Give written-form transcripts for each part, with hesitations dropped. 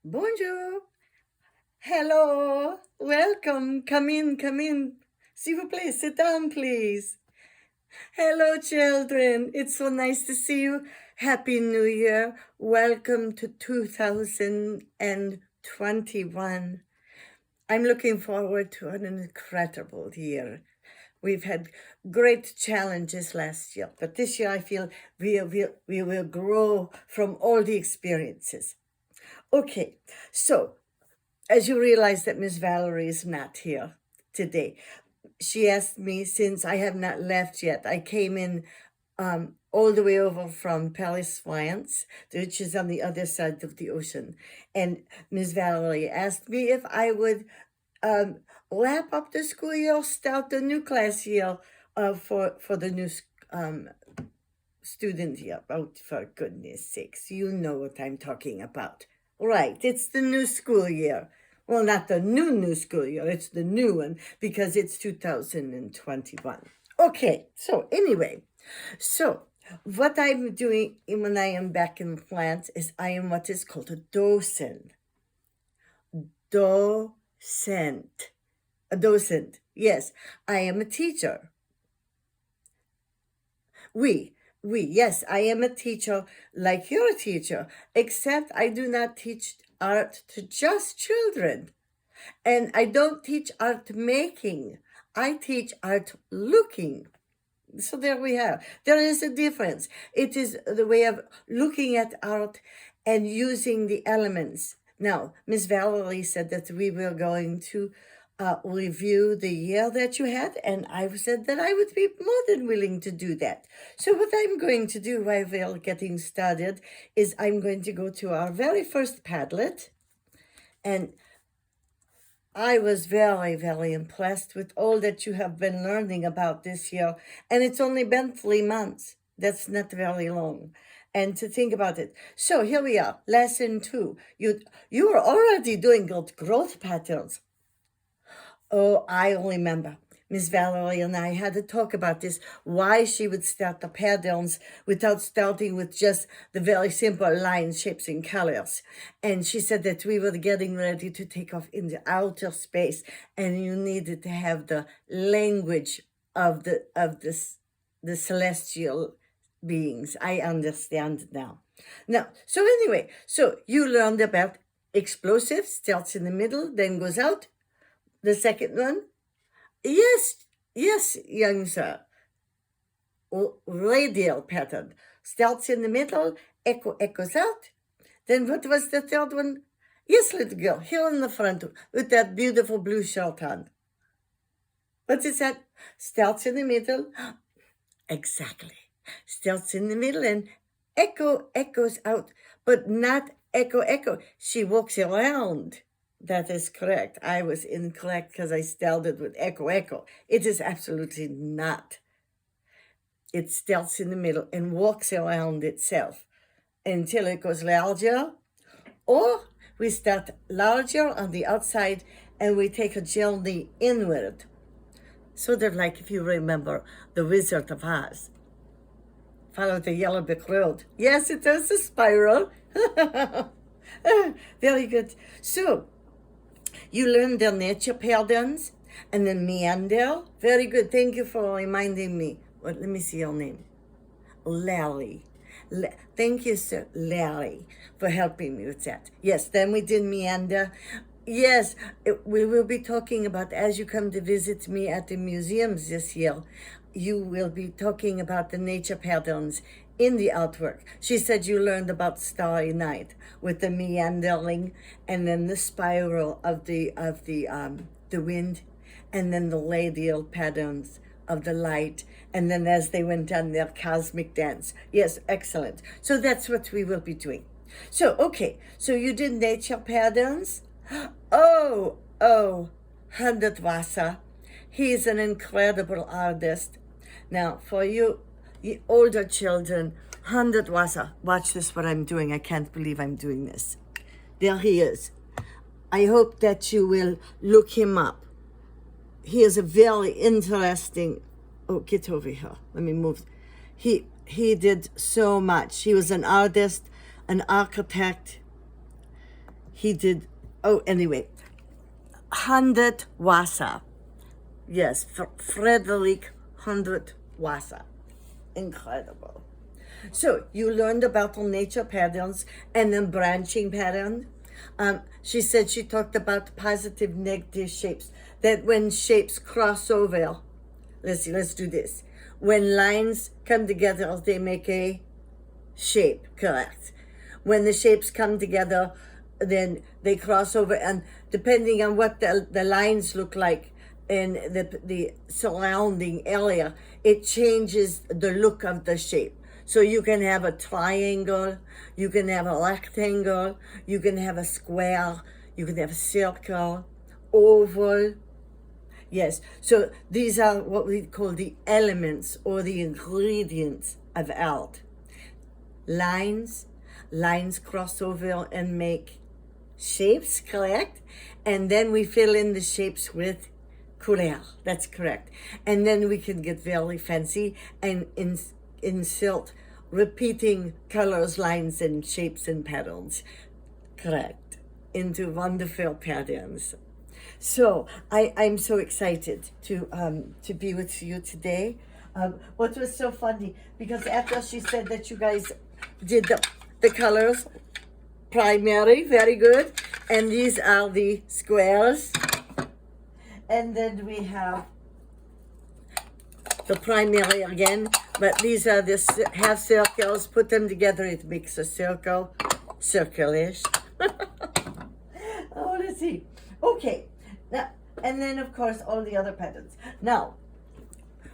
Bonjour. Hello. Welcome. Come in, come in. S'il vous plaît, sit down, please. Hello, children. It's so nice to see you. Happy New Year. Welcome to 2021. I'm looking forward to an incredible year. We've had great challenges last year, but this year I feel we will grow from all the experiences. Okay, so as you realize that Miss Valerie is not here today, she asked me, since I have not left yet, I came in all the way over from Paris, France, which is on the other side of the ocean. And Miss Valerie asked me if I would wrap up the school year, start the new class year for the new student year. Oh, for goodness sakes, you know what I'm talking about. Right, it's the new school year. Well, not the new school year, it's the new one because it's 2021. Okay, so anyway, so what I'm doing when I am back in France is I am what is called a docent. Docent. A docent. Yes, I am a teacher. Yes, I am a teacher like you're a teacher, except I do not teach art to just children. And I don't teach art making. I teach art looking. So there we have. There is a difference. It is the way of looking at art and using the elements. Now, Miss Valerie said that we were going to review the year that you had, and I said that I would be more than willing to do that. So what I'm going to do while we're getting started is I'm going to go to our very first Padlet, and I was very, very impressed with all that you have been learning about this year. And it's only been 3 months. That's not very long. And to think about it. So here we are, lesson 2. You are already doing good growth patterns. Oh, I remember. Miss Valerie and I had to talk about this, why she would start the patterns without starting with just the very simple lines, shapes, and colors. And she said that we were getting ready to take off in the outer space, and you needed to have the language of the celestial beings. I understand now. So anyway, so you learned about explosive, starts in the middle, then goes out. The second one, yes, young sir. Radial pattern starts in the middle, echoes out. Then what was the third one? Yes, little girl, here in the front with that beautiful blue shirt on. What is that? Starts in the middle. Exactly. Starts in the middle and echoes out, but not echo. She walks around. That is correct. I was incorrect because I started with echo. It is absolutely not. It starts in the middle and walks around itself until it goes larger, or we start larger on the outside and we take a journey inward. Sort of like if you remember The Wizard of Oz. Follow the yellow brick road. Yes, it is a spiral. Very good. So, you learned the nature patterns and the meander. Very good. Thank you for reminding me. Well, let me see your name. Larry. Thank you, sir, Larry, for helping me with that. Yes, then we did meander. Yes, we will be talking about, as you come to visit me at the museums this year, you will be talking about the nature patterns in the artwork. She said you learned about Starry Night with the meandering and then the spiral of the wind, and then the radial patterns of the light, and then as they went on their cosmic dance. Yes, excellent. So that's what we will be doing. So, okay, so you did nature patterns. Oh, Hundertwasser. He is an incredible artist. Now, for you older children, Hundertwasser, watch this, what I'm doing. I can't believe I'm doing this. There he is. I hope that you will look him up. He is a very interesting, get over here. Let me move. He did so much. He was an artist, an architect. he did, oh, anyway, 100 Wasser. Yes, Frederick 100 Wasser. Incredible. So you learned about the nature patterns and then branching pattern. She said she talked about positive, negative shapes. That when shapes cross over, let's see, let's do this. When lines come together, they make a shape, correct? When the shapes come together, then they cross over, and depending on what the lines look like in the surrounding area, it changes the look of the shape. So you can have a triangle, you can have a rectangle, you can have a square, you can have a circle, oval. Yes, so these are what we call the elements or the ingredients of art. Lines cross over and make shapes, correct? And then we fill in the shapes with couleur, that's correct. And then we can get very fancy and insert repeating colors, lines, and shapes and patterns, correct, into wonderful patterns. So I'm so excited to be with you today. What was so funny, because after she said that you guys did the colors, primary, very good, and these are the squares, and then we have the primary again, but these are the half circles. Put them together, it makes a circle, circle-ish. Oh, let's see. Okay, now, and then of course all the other patterns. Now,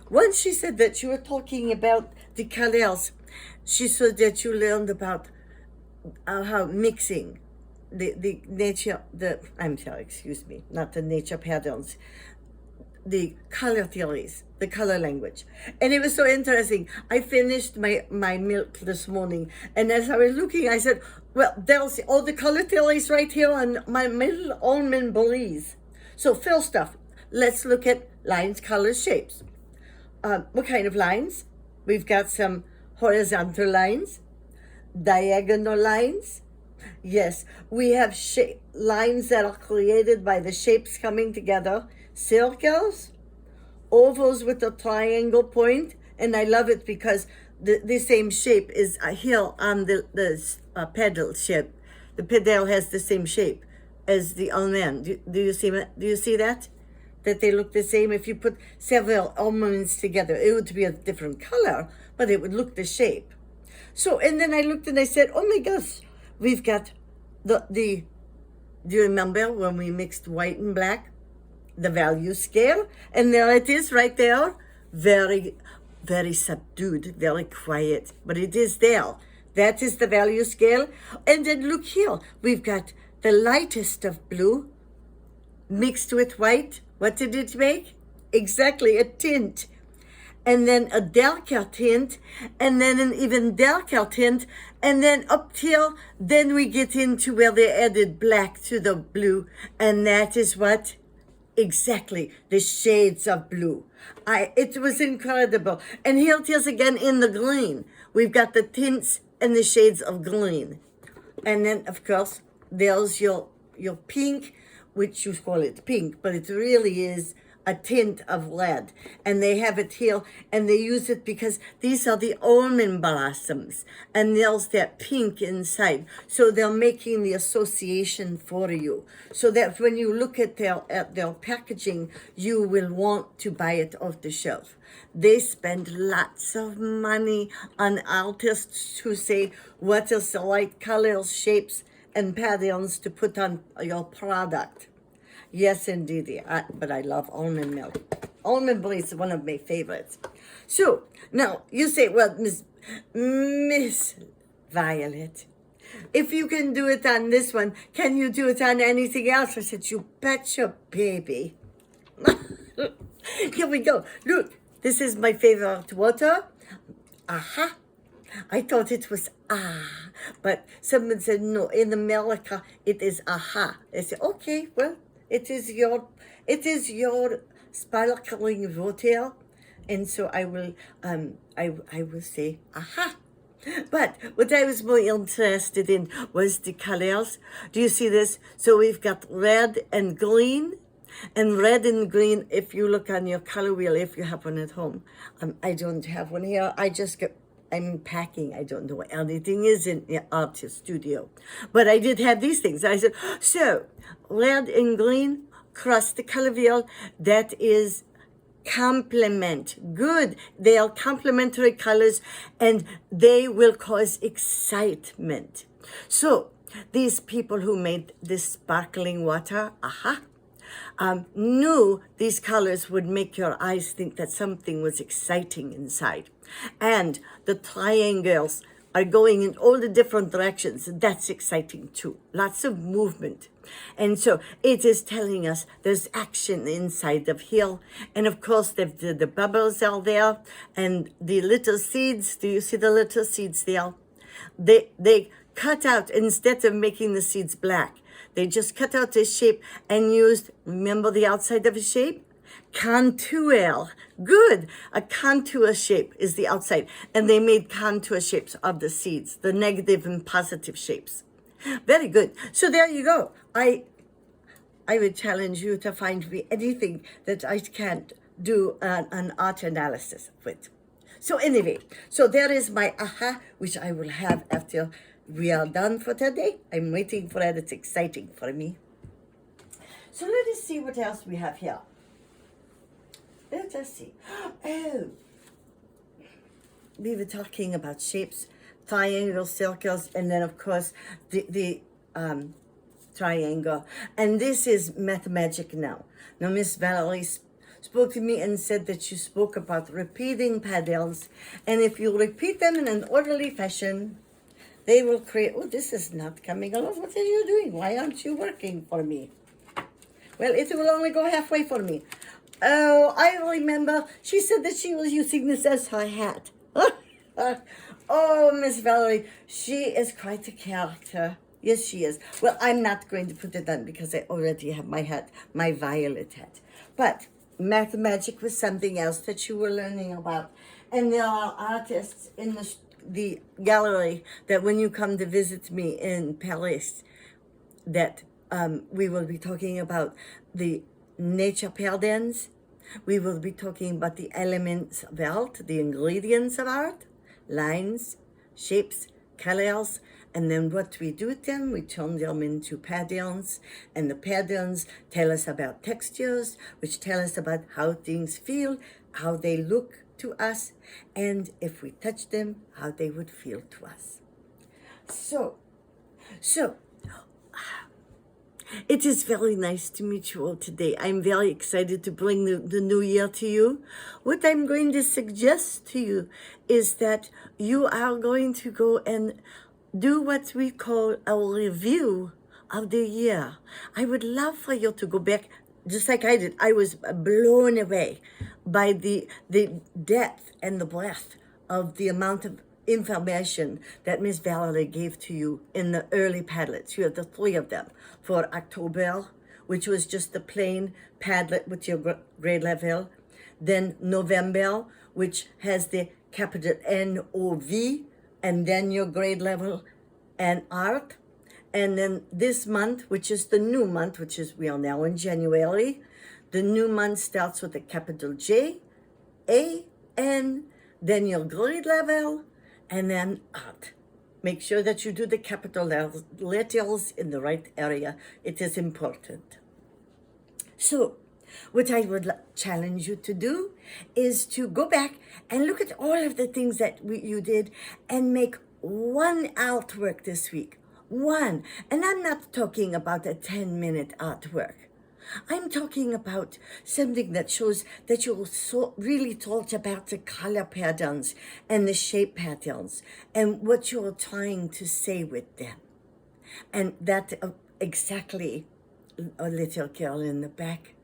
once she said that you were talking about the colors, she said that you learned about how mixing the nature, excuse me, not the nature patterns, the color theories, the color language. And it was so interesting. I finished my milk this morning, and as I was looking, I said, well, there's all the color theories right here on my middle almond breeze. So first off, let's look at lines, colors, shapes. What kind of lines? We've got some horizontal lines, diagonal lines. Yes, we have lines that are created by the shapes coming together, circles, ovals with a triangle point, and I love it because the same shape is here on the pedal shape. The pedal has the same shape as the almond. Do you see that? That they look the same. If you put several almonds together, it would be a different color, but it would look the shape. So, and then I looked and I said, oh my gosh, we've got do you remember when we mixed white and black? The value scale, and there it is right there. Very, very subdued, very quiet, but it is there. That is the value scale. And then look here, we've got the lightest of blue mixed with white. What did it make? Exactly, a tint. And then a darker tint, and then an even darker tint, and then up till, then we get into where they added black to the blue, and that is what? Exactly, the shades of blue. It was incredible. And here it is again in the green. We've got the tints and the shades of green. And then, of course, there's your pink, which you call it pink, but it really is a tint of red. And they have it here, and they use it because these are the almond blossoms, and there's that pink inside. So they're making the association for you, so that when you look at their packaging, you will want to buy it off the shelf. They spend lots of money on artists who say what is the right colors, shapes, and patterns to put on your product. Yes, indeed. But I love almond milk. Almond breeze is one of my favorites. So, now, you say, well, Miss Violet, if you can do it on this one, can you do it on anything else? I said, you betcha, baby. Here we go. Look, this is my favorite water. Aha. I thought it was but someone said, no, in America, it is aha. I said, okay, well, it is your sparkling water, and so I will say aha. But what I was more interested in was the colors. Do you see this? So we've got red and green. And red and green, if you look on your color wheel, if you have one at home. I don't have one here. I'm packing. I don't know what anything is in the artist studio. But I did have these things. I said, so red and green, cross the color wheel. That is complement. Good. They are complementary colors and they will cause excitement. So these people who made this sparkling water, knew these colors would make your eyes think that something was exciting inside. And the triangles are going in all the different directions. That's exciting too. Lots of movement. And so it is telling us there's action inside of here. And of course, the bubbles are there. And the little seeds, do you see the little seeds there? They cut out, instead of making the seeds black, they just cut out this shape and used, remember the outside of a shape? Contour. Good. A contour shape is the outside. And they made contour shapes of the seeds, the negative and positive shapes. Very good. So there you go. I would challenge you to find me anything that I can't do an art analysis with. So anyway, so there is my aha, which I will have after we are done for today. I'm waiting for that. It's exciting for me. So let us see what else we have here. Let us see. Oh, we were talking about shapes, triangles, circles, and then of course the triangle. And this is Mathmagic now. Now Miss Valerie spoke to me and said that you spoke about repeating patterns, and if you repeat them in an orderly fashion, they will create. Oh, this is not coming along. What are you doing? Why aren't you working for me? Well, it will only go halfway for me. Oh, I remember. She said that she was using this as her hat. Oh, Miss Valerie, she is quite a character. Yes, she is. Well, I'm not going to put it on because I already have my hat, my violet hat. But Mathmagic was something else that you were learning about. And there are artists in the gallery that when you come to visit me in Paris, that we will be talking about the nature patterns. We will be talking about the elements of art, the ingredients of art, lines, shapes, colors, and then what we do with them, we turn them into patterns, and the patterns tell us about textures, which tell us about how things feel, how they look to us, and if we touch them, how they would feel to us. So, it is very nice to meet you all today. I'm very excited to bring the new year to you. What I'm going to suggest to you is that you are going to go and do what we call a review of the year. I would love for you to go back, just like I did. I was blown away by the depth and the breadth of the amount of information that Miss Valerie gave to you in the early Padlets. You have the 3 of them for October, which was just the plain Padlet with your grade level. Then November, which has the capital NOV, and then your grade level and art. And then this month, which is the new month, which is we are now in January, the new month starts with a capital J, A, N, then your grade level, and then art. Make sure that you do the capital letters in the right area. It is important. So, what I would challenge you to do is to go back and look at all of the things that you did and make one artwork this week. One. And I'm not talking about a 10-minute artwork. I'm talking about something that shows that you really thought about the color patterns and the shape patterns and what you're trying to say with them. And that exactly, a little girl in the back,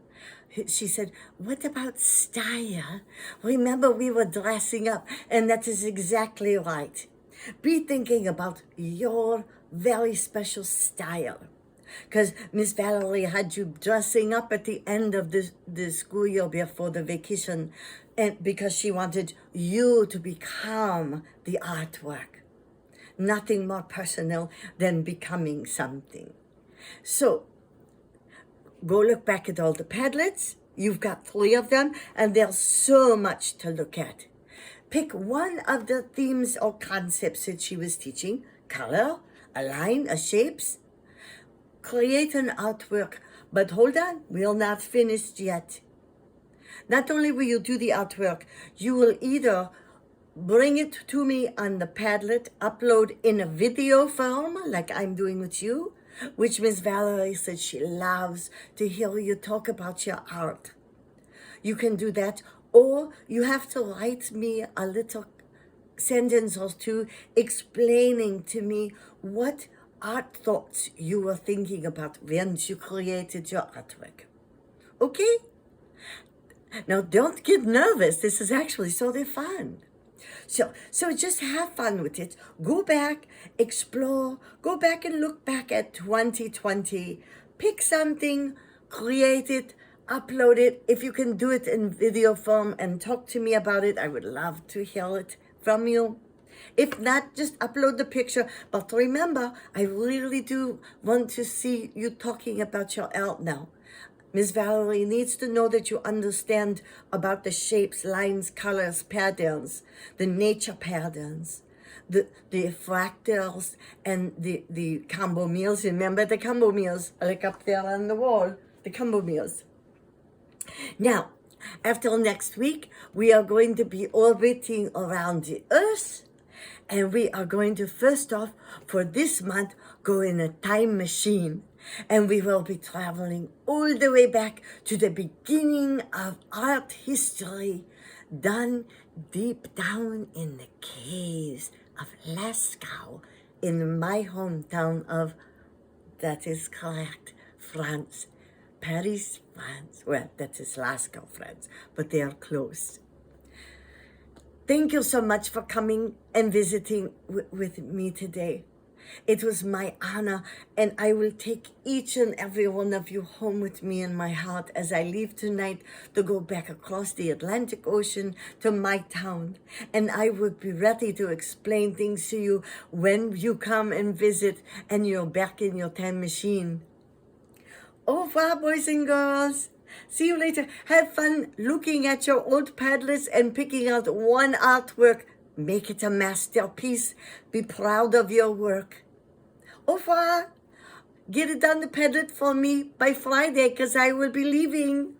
she said, what about style? Remember, we were dressing up, and that is exactly right. Be thinking about your very special style. Because Miss Valerie had you dressing up at the end of the school year before the vacation, and because she wanted you to become the artwork. nothing more personal than becoming something. So go look back at all the Padlets. You've got 3 of them, and there's so much to look at. Pick one of the themes or concepts that she was teaching, color, a line, a shapes. Create an artwork, but hold on, we're not finished yet. Not only will you do the artwork, you will either bring it to me on the Padlet, upload in a video form, like I'm doing with you, which Miss Valerie said she loves to hear you talk about your art. You can do that, or you have to write me a little sentence or two explaining to me what art thoughts you were thinking about when you created your artwork. Okay? Now don't get nervous. This is actually sort of fun. So just have fun with it. Go back, explore, go back and look back at 2020. Pick something, create it, upload it. If you can do it in video form and talk to me about it, I would love to hear it from you. If not, just upload the picture. But remember, I really do want to see you talking about your art now. Miss Valerie needs to know that you understand about the shapes, lines, colors, patterns, the nature patterns, the fractals, and the combo meals. Remember the combo meals, like up there on the wall, the combo meals. Now, after next week, we are going to be orbiting around the Earth, and we are going to, first off, for this month, go in a time machine. And we will be traveling all the way back to the beginning of art history, done deep down in the caves of Lascaux, in my hometown of, that is correct, France, Paris, France. Well, that is Lascaux, France, but they are close. Thank you so much for coming and visiting with me today. It was my honor, and I will take each and every one of you home with me in my heart as I leave tonight to go back across the Atlantic Ocean to my town. And I would be ready to explain things to you when you come and visit and you're back in your time machine. Au revoir, boys and girls. See you later. Have fun looking at your old Padlets and picking out one artwork. Make it a masterpiece. Be proud of your work. Au revoir. Get it on the Padlet for me by Friday, because I will be leaving.